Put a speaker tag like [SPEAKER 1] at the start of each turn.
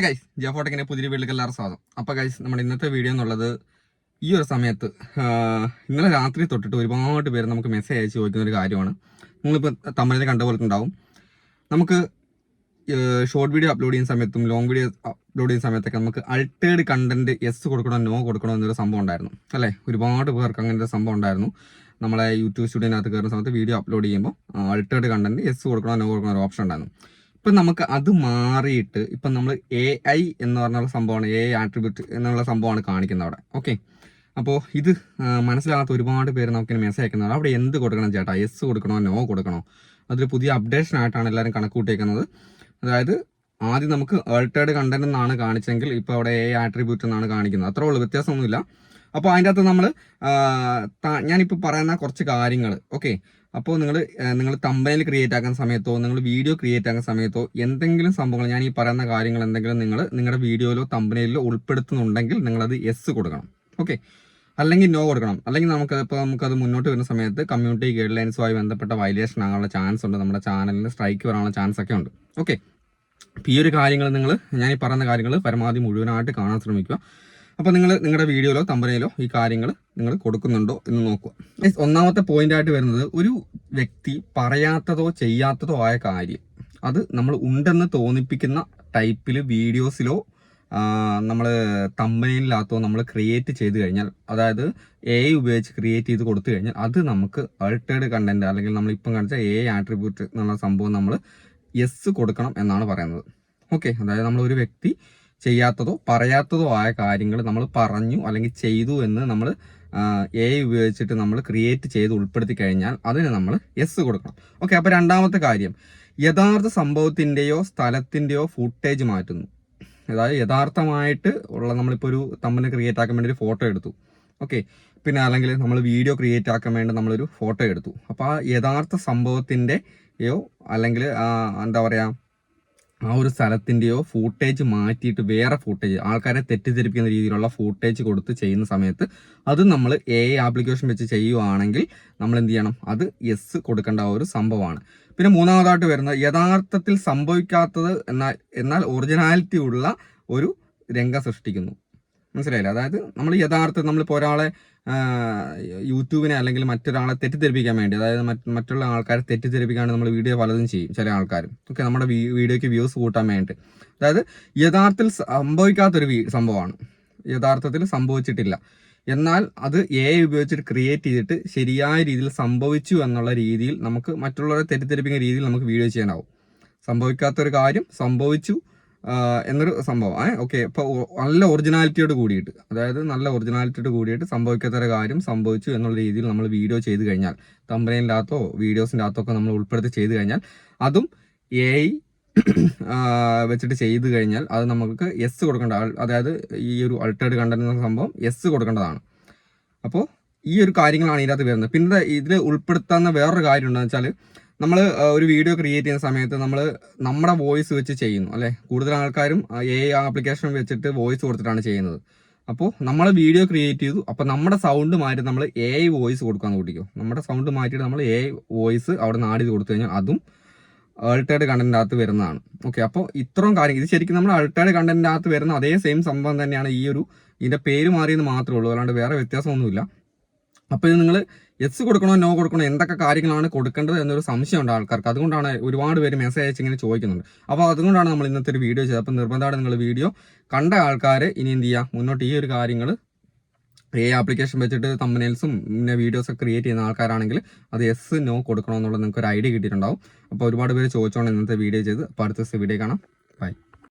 [SPEAKER 1] Guys ജിയോഫോട്ടെക്കിന്റെ പുതിയ വീട്ടിലേക്ക് എല്ലാവരും സ്വാഗതം. അപ്പോൾ ഗൈസ് നമ്മുടെ ഇന്നത്തെ വീഡിയോ എന്നുള്ളത് ഈ ഒരു സമയത്ത് ഇന്നലെ രാത്രി തൊട്ടിട്ട് ഒരുപാട് പേര് നമുക്ക് മെസ്സേജ് അയച്ച് ചോദിക്കുന്ന ഒരു കാര്യമാണ്. നിങ്ങളിപ്പോൾ തമിഴിൽ കണ്ടുപോലത്തുണ്ടാവും. നമുക്ക് ഷോർട്ട് വീഡിയോ അപ്ലോഡ് ചെയ്യുന്ന സമയത്തും ലോങ് വീഡിയോ അപ്ലോഡ് ചെയ്യുന്ന സമയത്തൊക്കെ നമുക്ക് അൾട്ടേഡ് കണ്ടന്റ് യെസ് കൊടുക്കണോ നോ കൊടുക്കണോ എന്നൊരു സംഭവം ഉണ്ടായിരുന്നു അല്ലേ. ഒരുപാട് പേർക്ക് അങ്ങനെ ഒരു സംഭവം ഉണ്ടായിരുന്നു. നമ്മളെ യൂട്യൂബ് സ്റ്റുഡിയോനകത്ത് കയറുന്ന സമയത്ത് വീഡിയോ അപ്ലോഡ് ചെയ്യുമ്പോൾ അൾട്ടേഡ് കണ്ടന്റ് യെസ് കൊടുക്കണോ നോ കൊടുക്കണോ ഒരു ഓപ്ഷൻ ഉണ്ടായിരുന്നു. ഇപ്പം നമുക്ക് അത് മാറിയിട്ട് ഇപ്പം നമ്മൾ AI എന്ന് പറഞ്ഞുള്ള സംഭവമാണ്, AI ആട്രിബ്യൂട്ട് എന്നുള്ള സംഭവമാണ് കാണിക്കുന്നത് അവിടെ. ഓക്കെ, അപ്പോൾ ഇത് മനസ്സിലാകാത്ത ഒരുപാട് പേര് നമുക്കിങ്ങനെ മെസ്സേജ് അയക്കുന്നത് അവിടെ എന്ത് കൊടുക്കണം ചേട്ടാ, യെസ് കൊടുക്കണോ നോ കൊടുക്കണോ? അതൊരു പുതിയ അപ്ഡേഷൻ ആയിട്ടാണ് എല്ലാവരും കണക്കൂട്ടിയേക്കുന്നത്. അതായത് ആദ്യം നമുക്ക് ആൾട്ടേഡ് കണ്ടന്റ് എന്നാണ് കാണിച്ചെങ്കിൽ ഇപ്പോൾ അവിടെ AI ആട്രിബ്യൂട്ട് എന്നാണ് കാണിക്കുന്നത്. അത്രേ ഉള്ളൂ, വ്യത്യാസമൊന്നുമില്ല. അപ്പോൾ അതിൻ്റെ അകത്ത് നമ്മൾ ഞാനിപ്പോൾ പറയുന്ന കുറച്ച് കാര്യങ്ങൾ ഓക്കെ. അപ്പോൾ നിങ്ങൾ തമ്പനയിൽ ക്രിയേറ്റ് ആക്കുന്ന സമയത്തോ നിങ്ങൾ വീഡിയോ ക്രിയേറ്റ് ആക്കുന്ന സമയത്തോ എന്തെങ്കിലും സംഭവങ്ങൾ ഞാൻ ഈ പറയുന്ന കാര്യങ്ങൾ എന്തെങ്കിലും നിങ്ങൾ നിങ്ങളുടെ വീഡിയോയിലോ തമ്പനയിലോ ഉൾപ്പെടുത്തുന്നുണ്ടെങ്കിൽ നിങ്ങളത് യെസ് കൊടുക്കണം. ഓക്കെ, അല്ലെങ്കിൽ നോ കൊടുക്കണം. അല്ലെങ്കിൽ നമുക്കത് മുന്നോട്ട് വരുന്ന സമയത്ത് കമ്മ്യൂണിറ്റി ഗൈഡ് ലൈൻസുമായി ബന്ധപ്പെട്ട വയലേഷൻ ആകാനുള്ള ചാൻസ് ഉണ്ട്. നമ്മുടെ ചാനലിന് സ്ട്രൈക്ക് വരാനുള്ള ചാൻസ് ഒക്കെ ഉണ്ട്. ഓക്കെ, അപ്പോൾ ഈ ഒരു കാര്യങ്ങൾ ഞാൻ ഈ പറയുന്ന കാര്യങ്ങൾ പരമാവധി മുഴുവനായിട്ട് കാണാൻ ശ്രമിക്കുക. അപ്പോൾ നിങ്ങളുടെ വീഡിയോയിലോ തമ്പനയിലോ ഈ കാര്യങ്ങൾ നിങ്ങൾ കൊടുക്കുന്നുണ്ടോ എന്ന് നോക്കുക. ഒന്നാമത്തെ പോയിന്റ് ആയിട്ട് വരുന്നത്, ഒരു വ്യക്തി പറയാത്തതോ ചെയ്യാത്തതോ ആയ കാര്യം അത് നമ്മൾ ഉണ്ടെന്ന് തോന്നിപ്പിക്കുന്ന ടൈപ്പിൽ വീഡിയോസിലോ നമ്മൾ തമ്പനയിലകത്തോ നമ്മൾ ക്രിയേറ്റ് ചെയ്ത് കഴിഞ്ഞാൽ, അതായത് AI ഉപയോഗിച്ച് ക്രിയേറ്റ് ചെയ്ത് കൊടുത്തു കഴിഞ്ഞാൽ അത് നമുക്ക് ആൾട്ടേഡ് കണ്ടന്റ് അല്ലെങ്കിൽ നമ്മളിപ്പം കാണിച്ച AI ആട്രിബ്യൂട്ട് എന്നുള്ള സംഭവം നമ്മൾ യെസ് കൊടുക്കണം എന്നാണ് പറയുന്നത്. ഓക്കെ, അതായത് നമ്മളൊരു വ്യക്തി ചെയ്യാത്തതോ പറയാത്തതോ ആയ കാര്യങ്ങൾ നമ്മൾ പറഞ്ഞു അല്ലെങ്കിൽ ചെയ്തു എന്ന് നമ്മൾ AI ഉപയോഗിച്ചിട്ട് നമ്മൾ ക്രിയേറ്റ് ചെയ്ത് ഉൾപ്പെടുത്തി കഴിഞ്ഞാൽ അതിന് നമ്മൾ യെസ് കൊടുക്കണം. ഓക്കെ, അപ്പോൾ രണ്ടാമത്തെ കാര്യം, യഥാർത്ഥ സംഭവത്തിൻ്റെയോ സ്ഥലത്തിൻ്റെയോ ഫുട്ടേജ് മാറ്റുന്നു. അതായത് യഥാർത്ഥമായിട്ട് ഉള്ള നമ്മളിപ്പോൾ ഒരു തമ്പനയിൽ ക്രിയേറ്റ് ആക്കാൻ വേണ്ടി ഒരു ഫോട്ടോ എടുത്തു. ഓക്കെ, പിന്നെ അല്ലെങ്കിൽ നമ്മൾ വീഡിയോ ക്രിയേറ്റ് ആക്കാൻ വേണ്ടി നമ്മളൊരു ഫോട്ടോ എടുത്തു. അപ്പോൾ ആ യഥാർത്ഥ സംഭവത്തിൻ്റെയോ അല്ലെങ്കിൽ എന്താ പറയുക ആ ഒരു സ്ഥലത്തിൻ്റെയോ ഫൂട്ടേജ് മാറ്റിയിട്ട് വേറെ ഫൂട്ടേജ്, ആൾക്കാരെ തെറ്റിദ്ധരിപ്പിക്കുന്ന രീതിയിലുള്ള ഫൂട്ടേജ് കൊടുത്ത് ചെയ്യുന്ന സമയത്ത് അത് നമ്മൾ AI ആപ്ലിക്കേഷൻ വെച്ച് ചെയ്യുവാണെങ്കിൽ നമ്മൾ എന്ത് ചെയ്യണം, അത് യെസ് കൊടുക്കേണ്ട ഒരു സംഭവമാണ്. പിന്നെ മൂന്നാമതായിട്ട് വരുന്നത്, യഥാർത്ഥത്തിൽ സംഭവിക്കാത്തത് എന്നാൽ ഒറിജിനാലിറ്റി ഉള്ള ഒരു രംഗം സൃഷ്ടിക്കുന്നു. മനസ്സിലായില്ല? അതായത് നമ്മൾ യഥാർത്ഥത്തിൽ നമ്മളിപ്പോൾ ഒരാളെ യൂട്യൂബിനെ അല്ലെങ്കിൽ മറ്റൊരാളെ തെറ്റിദ്ധരിപ്പിക്കാൻ വേണ്ടി, അതായത് മറ്റുള്ള ആൾക്കാരെ തെറ്റിദ്ധരിപ്പിക്കാണ്ട് നമ്മൾ വീഡിയോ പലതും ചെയ്യും ചില ആൾക്കാർ. ഓക്കെ, നമ്മുടെ വീഡിയോയ്ക്ക് വ്യൂസ് കൂട്ടാൻ വേണ്ടി. അതായത് യഥാർത്ഥത്തിൽ സംഭവിക്കാത്തൊരു സംഭവമാണ്, യഥാർത്ഥത്തിൽ സംഭവിച്ചിട്ടില്ല, എന്നാൽ അത് AI ഉപയോഗിച്ചിട്ട് ക്രിയേറ്റ് ചെയ്തിട്ട് ശരിയായ രീതിയിൽ സംഭവിച്ചു എന്നുള്ള രീതിയിൽ നമുക്ക് മറ്റുള്ളവരെ തെറ്റിദ്ധരിപ്പിക്കുന്ന രീതിയിൽ നമുക്ക് വീഡിയോ ചെയ്യാനാവും. സംഭവിക്കാത്തൊരു കാര്യം സംഭവിച്ചു എന്നൊരു സംഭവം. ഓക്കെ, ഇപ്പോൾ നല്ല ഒറിജിനാലിറ്റിയോട് കൂടിയിട്ട്, അതായത് നല്ല ഒറിജിനാലിറ്റിയോട് കൂടിയിട്ട് സംഭവിക്കാത്തൊരു കാര്യം സംഭവിച്ചു എന്നുള്ള രീതിയിൽ നമ്മൾ വീഡിയോ ചെയ്ത് കഴിഞ്ഞാൽ, തമ്പനയിൻ്റെ അകത്തോ വീഡിയോസിൻ്റെ അകത്തോ ഒക്കെ നമ്മൾ ഉൾപ്പെടുത്തി ചെയ്ത് കഴിഞ്ഞാൽ അതും AI വെച്ചിട്ട് ചെയ്ത് കഴിഞ്ഞാൽ അത് നമുക്ക് യെസ് കൊടുക്കേണ്ട, അതായത് ഈ ഒരു അൾട്ടേഡ് കണ്ടന്റ് എന്ന സംഭവം യെസ് കൊടുക്കേണ്ടതാണ്. അപ്പോൾ ഈ ഒരു കാര്യങ്ങളാണ് ഇതിനകത്ത് വരുന്നത്. പിന്നെ ഇതിൽ ഉൾപ്പെടുത്താവുന്ന വേറൊരു കാര്യം ഉണ്ടെന്ന് വെച്ചാൽ, നമ്മൾ ഒരു വീഡിയോ ക്രിയേറ്റ് ചെയ്യുന്ന സമയത്ത് നമ്മുടെ വോയിസ് വെച്ച് ചെയ്യുന്നു അല്ലേ. കൂടുതൽ ആൾക്കാരും AI ആപ്ലിക്കേഷൻ വെച്ചിട്ട് വോയിസ് കൊടുത്തിട്ടാണ് ചെയ്യുന്നത്. അപ്പോൾ നമ്മൾ വീഡിയോ ക്രിയേറ്റ് ചെയ്തു, അപ്പോൾ നമ്മുടെ സൗണ്ട് മാറ്റി നമ്മൾ AI വോയിസ് കൊടുക്കാമെന്ന് കൂട്ടിക്കോ. നമ്മുടെ സൗണ്ട് മാറ്റിയിട്ട് നമ്മൾ AI വോയിസ് അവിടെ നിന്ന് ആഡ് ചെയ്ത് കൊടുത്തു കഴിഞ്ഞാൽ അതും ആൾട്ടേഡ് കണ്ടന്റിൻ്റെ അകത്ത് വരുന്നതാണ്. ഓക്കെ, അപ്പോൾ ഇത്രയും കാര്യം, ഇത് ശരിക്കും നമ്മൾ ആൾട്ടേഡ് കണ്ടന്റിൻ്റെ അകത്ത് വരുന്ന അതേ സെയിം സംഭവം തന്നെയാണ്. ഇതിൻ്റെ പേര് മാറിയെന്ന് മാത്രമേ ഉള്ളൂ, അല്ലാണ്ട് വേറെ വ്യത്യാസമൊന്നുമില്ല. അപ്പോൾ ഇത് നിങ്ങൾ യെസ് കൊടുക്കണോ നോ കൊടുക്കണോ, എന്തൊക്കെ കാര്യങ്ങളാണ് കൊടുക്കേണ്ടത് എന്നൊരു സംശയമുണ്ട് ആൾക്കാർക്ക്. അതുകൊണ്ടാണ് ഒരുപാട് പേര് മെസ്സേജ് അയച്ച് ഇങ്ങനെ ചോദിക്കുന്നുണ്ട്. അപ്പോൾ അതുകൊണ്ടാണ് നമ്മൾ ഇന്നത്തെ ഒരു വീഡിയോ ചെയ്തത്. അപ്പോൾ നിർബന്ധമായിട്ട് നിങ്ങൾ വീഡിയോ കണ്ട ആൾക്കാർ ഇനി എന്ത് ചെയ്യുക, മുന്നോട്ട് ഈ ഒരു കാര്യങ്ങൾ AI ആപ്ലിക്കേഷൻ വെച്ചിട്ട് തമ്പനെയിൽസും പിന്നെ വീഡിയോസൊക്കെ ക്രിയേറ്റ് ചെയ്യുന്ന ആൾക്കാരാണെങ്കിൽ അത് യെസ് നോ കൊടുക്കണമെന്നുള്ളത് നിങ്ങൾക്ക് ഒരു ഐഡിയ കിട്ടിയിട്ടുണ്ടാവും. അപ്പോൾ ഒരുപാട് പേര് ചോദിച്ചുകൊണ്ട് ഇന്നത്തെ വീഡിയോ ചെയ്ത് അപ്പോൾ അടുത്ത ദിവസം വീഡിയോ കാണാം. ബൈ.